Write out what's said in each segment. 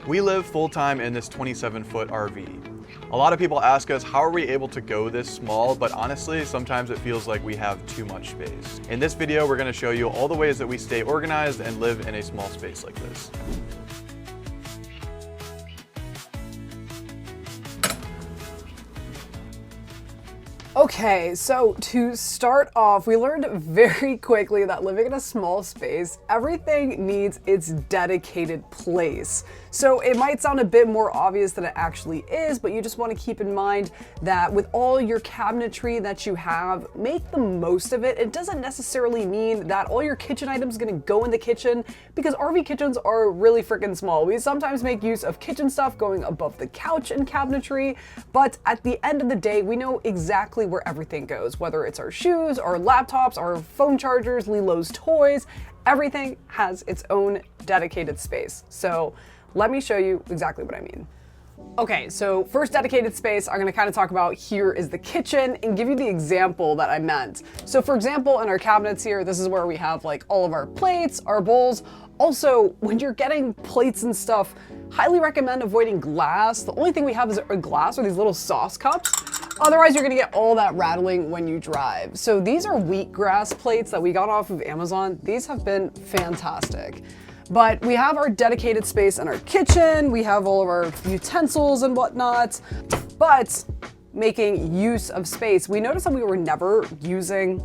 We live full-time in this 27-foot RV. A lot of people ask us, how are we able to go this small? But honestly, sometimes it feels like we have too much space. In this video, we're gonna show you all the ways that we stay organized and live in a small space like this. Okay, so to start off, we learned very quickly that living in a small space, everything needs its dedicated place. So it might sound a bit more obvious than it actually is, but you just want to keep in mind that with all your cabinetry that you have, make the most of it. It doesn't necessarily mean that all your kitchen items are going to go in the kitchen, because RV kitchens are really freaking small. We sometimes make use of kitchen stuff going above the couch and cabinetry, but at the end of the day, we know exactly where everything goes, whether it's our shoes, our laptops, our phone chargers, Lilo's toys, everything has its own dedicated space. So let me show you exactly what I mean. Okay, so first dedicated space I'm gonna kind of talk about here is the kitchen and give you the example that I meant. So for example, in our cabinets here, this is where we have like all of our plates, our bowls. Also, when you're getting plates and stuff, highly recommend avoiding glass. The only thing we have is a glass or these little sauce cups. Otherwise, you're gonna get all that rattling when you drive. So these are wheatgrass plates that we got off of Amazon. These have been fantastic. But we have our dedicated space in our kitchen. We have all of our utensils and whatnot. But making use of space, we noticed that we were never using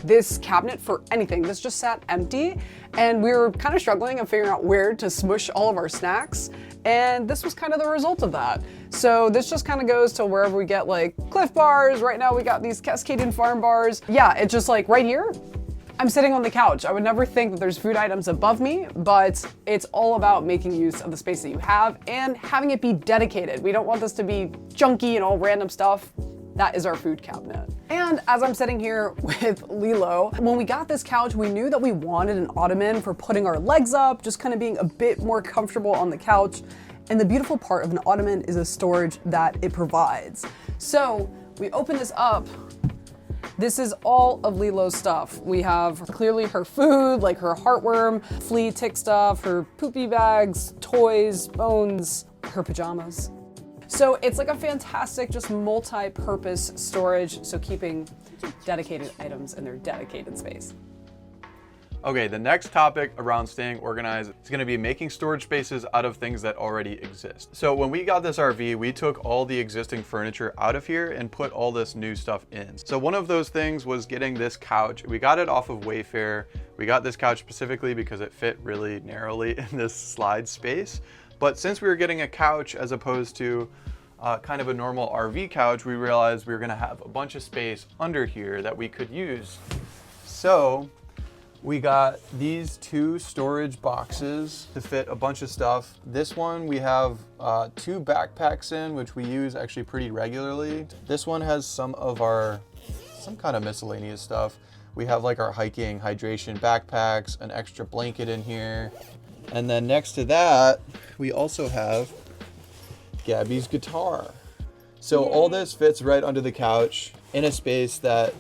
this cabinet for anything. This just sat empty, and we were kind of struggling and figuring out where to smush all of our snacks. And this was kind of the result of that. So this just kind of goes to wherever we get like Cliff bars. Right now we got these Cascadian Farm bars. Yeah, it's just like right here, I'm sitting on the couch. I would never think that there's food items above me, but it's all about making use of the space that you have and having it be dedicated. We don't want this to be junky and all random stuff. That is our food cabinet. And as I'm sitting here with Lilo, when we got this couch, we knew that we wanted an ottoman for putting our legs up, just kind of being a bit more comfortable on the couch. And the beautiful part of an ottoman is the storage that it provides. So we open this up. This is all of Lilo's stuff. We have clearly her food, like her heartworm, flea tick stuff, her poopy bags, toys, bones, her pajamas. So it's like a fantastic, just multi-purpose storage. So keeping dedicated items in their dedicated space. Okay, the next topic around staying organized is going to be making storage spaces out of things that already exist. So when we got this RV, we took all the existing furniture out of here and put all this new stuff in. So one of those things was getting this couch. We got it off of Wayfair. We got this couch specifically because it fit really narrowly in this slide space. But since we were getting a couch as opposed to kind of a normal RV couch, we realized we were going to have a bunch of space under here that we could use. So we got these two storage boxes to fit a bunch of stuff. This one we have two backpacks in, which we use actually pretty regularly. This one has some kind of miscellaneous stuff. We have like our hiking hydration backpacks, an extra blanket in here. And then next to that, we also have Gabby's guitar. So all this fits right under the couch in a space that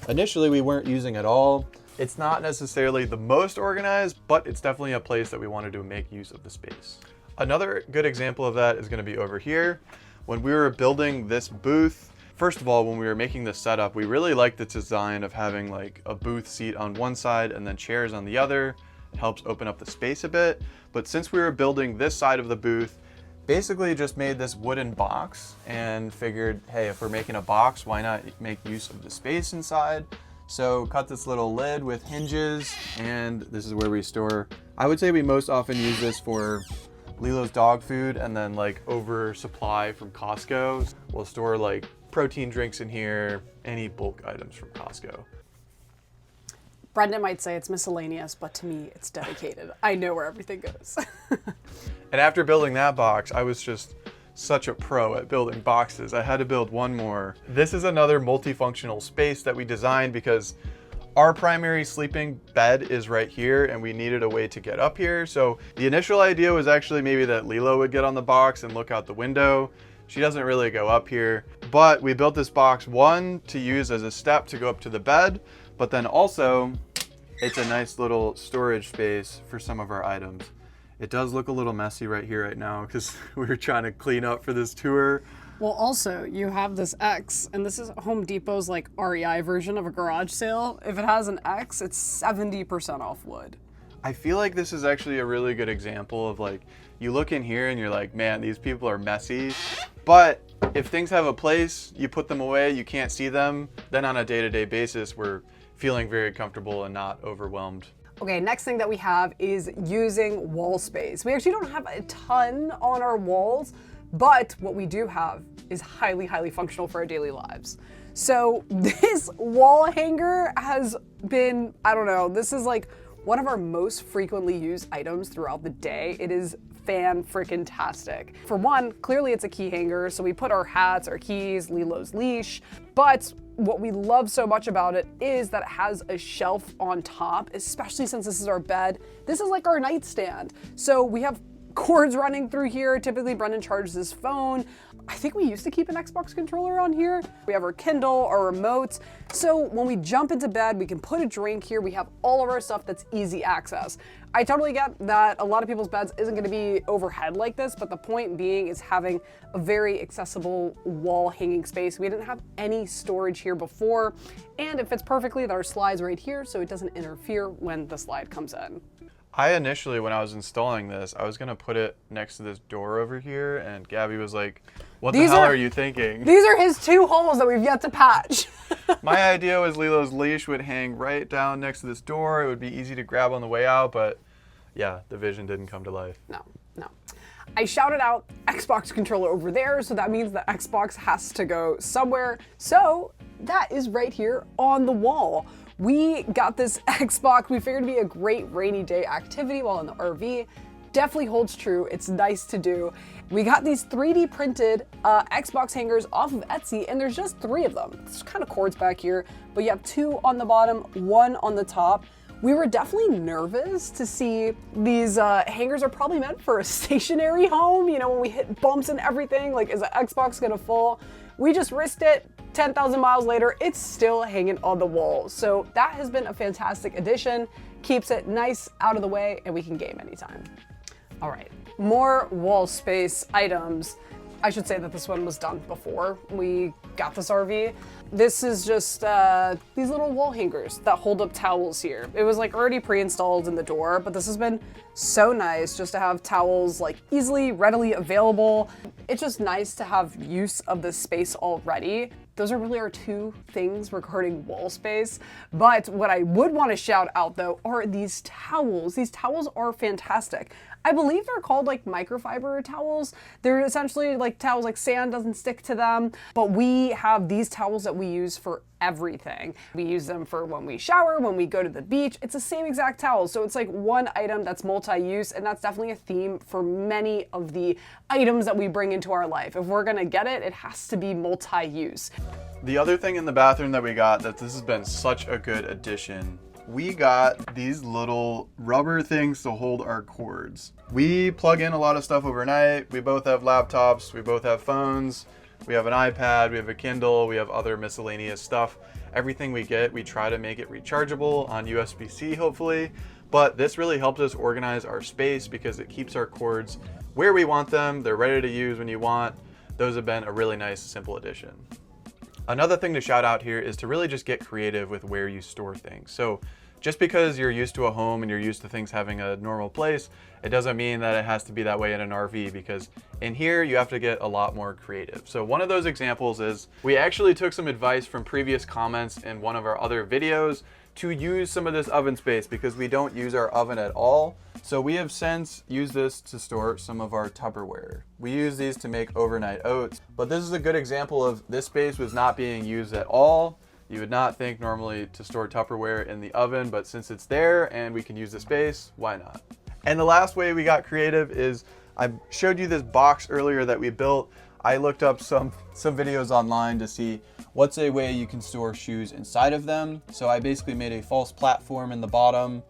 initially we weren't using at all. It's not necessarily the most organized, but it's definitely a place that we wanted to make use of the space. Another good example of that is going to be over here. When we were building this booth, first of all, when we were making this setup, we really liked the design of having like a booth seat on one side and then chairs on the other. It helps open up the space a bit. But since we were building this side of the booth, basically just made this wooden box and figured, hey, if we're making a box, why not make use of the space inside? So cut this little lid with hinges, and this is where we store. I would say we most often use this for Lilo's dog food, and then like oversupply from Costco. We'll store like protein drinks in here, any bulk items from Costco. Brendan might say it's miscellaneous, but to me, it's dedicated. I know where everything goes. And after building that box, I was just such a pro at building boxes. I had to build one more. This is another multifunctional space that we designed because our primary sleeping bed is right here and we needed a way to get up here. So the initial idea was actually maybe that Lilo would get on the box and look out the window. She doesn't really go up here, but we built this box, one, to use as a step to go up to the bed, but then also it's a nice little storage space for some of our items. It does look a little messy right here right now because we were trying to clean up for this tour. Well, also, you have this X, and this is Home Depot's like REI version of a garage sale. If it has an X, it's 70% off wood. I feel like this is actually a really good example of like, you look in here and you're like, man, these people are messy. But if things have a place, you put them away, you can't see them, then on a day-to-day basis, we're feeling very comfortable and not overwhelmed. Okay, next thing that we have is using wall space. We actually don't have a ton on our walls, but what we do have is highly, highly functional for our daily lives. So this wall hanger has been, I don't know, this is like one of our most frequently used items throughout the day. It is fan-frickin-tastic. For one, clearly it's a key hanger, so we put our hats, our keys, Lilo's leash, but what we love so much about it is that it has a shelf on top, especially since this is our bed. This is like our nightstand. So we have cords running through here. Typically Brendan charges his phone. I think we used to keep an Xbox controller on here. We have our Kindle, our remotes. So when we jump into bed, we can put a drink here. We have all of our stuff that's easy access. I totally get that a lot of people's beds isn't gonna be overhead like this, but the point being is having a very accessible wall hanging space. We didn't have any storage here before, and it fits perfectly that our slide's right here, so it doesn't interfere when the slide comes in. I initially, when I was installing this, I was gonna put it next to this door over here, and Gabby was like, what the hell are you thinking? These are his 2 holes that we've yet to patch. My idea was Lilo's leash would hang right down next to this door. It would be easy to grab on the way out, but yeah, the vision didn't come to life. No. I shouted out Xbox controller over there, so that means the Xbox has to go somewhere. So that is right here on the wall. We got this Xbox, we figured it'd be a great rainy day activity while in the RV. Definitely holds true, it's nice to do. We got these 3D printed Xbox hangers off of Etsy, and there's just 3 of them. There's kind of cords back here, but you have 2 on the bottom, 1 on the top. We were definitely nervous to see these hangers are probably meant for a stationary home. You know, when we hit bumps and everything, like, is the Xbox gonna fall? We just risked it. 10,000 miles later, it's still hanging on the wall. So that has been a fantastic addition. Keeps it nice out of the way, and we can game anytime. All right, more wall space items. I should say that this one was done before we got this RV. This is just these little wall hangers that hold up towels here. It was like already pre-installed in the door, but this has been so nice just to have towels like easily, readily available. It's just nice to have use of this space already. Those are really our 2 things regarding wall space. But what I would want to shout out though are these towels. These towels are fantastic. I believe they're called like microfiber towels. They're essentially like towels, like sand doesn't stick to them, but we have these towels that we use for everything. We use them for when we shower, when we go to the beach. It's the same exact towel. So it's like one item that's multi-use, and that's definitely a theme for many of the items that we bring into our life. If we're gonna get it, it has to be multi-use. The other thing in the bathroom that we got that this has been such a good addition, we got these little rubber things to hold our cords. We plug in a lot of stuff overnight. We both have laptops, we both have phones, we have an iPad, we have a Kindle, we have other miscellaneous stuff. Everything we get, we try to make it rechargeable on USB-C hopefully, but this really helps us organize our space because it keeps our cords where we want them. They're ready to use when you want. Those have been a really nice, simple addition. Another thing to shout out here is to really just get creative with where you store things. So just because you're used to a home and you're used to things having a normal place, it doesn't mean that it has to be that way in an RV, because in here you have to get a lot more creative. So one of those examples is we actually took some advice from previous comments in one of our other videos to use some of this oven space because we don't use our oven at all. So we have since used this to store some of our Tupperware. We use these to make overnight oats, but this is a good example of this space was not being used at all. You would not think normally to store Tupperware in the oven, but since it's there and we can use the space, why not? And the last way we got creative is I showed you this box earlier that we built. I looked up some videos online to see what's a way you can store shoes inside of them. So I basically made a false platform in the bottom,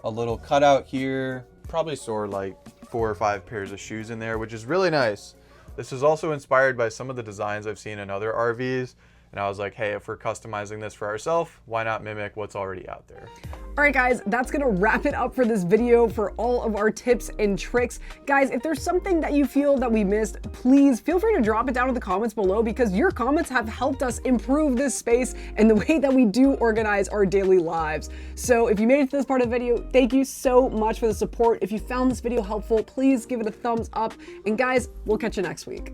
a little cutout here, probably store like 4 or 5 pairs of shoes in there, which is really nice. This is also inspired by some of the designs I've seen in other RVs. And I was like, hey, if we're customizing this for ourselves, why not mimic what's already out there? All right, guys, that's gonna wrap it up for this video for all of our tips and tricks. Guys, if there's something that you feel that we missed, please feel free to drop it down in the comments below, because your comments have helped us improve this space and the way that we do organize our daily lives. So if you made it to this part of the video, thank you so much for the support. If you found this video helpful, please give it a thumbs up. And guys, we'll catch you next week.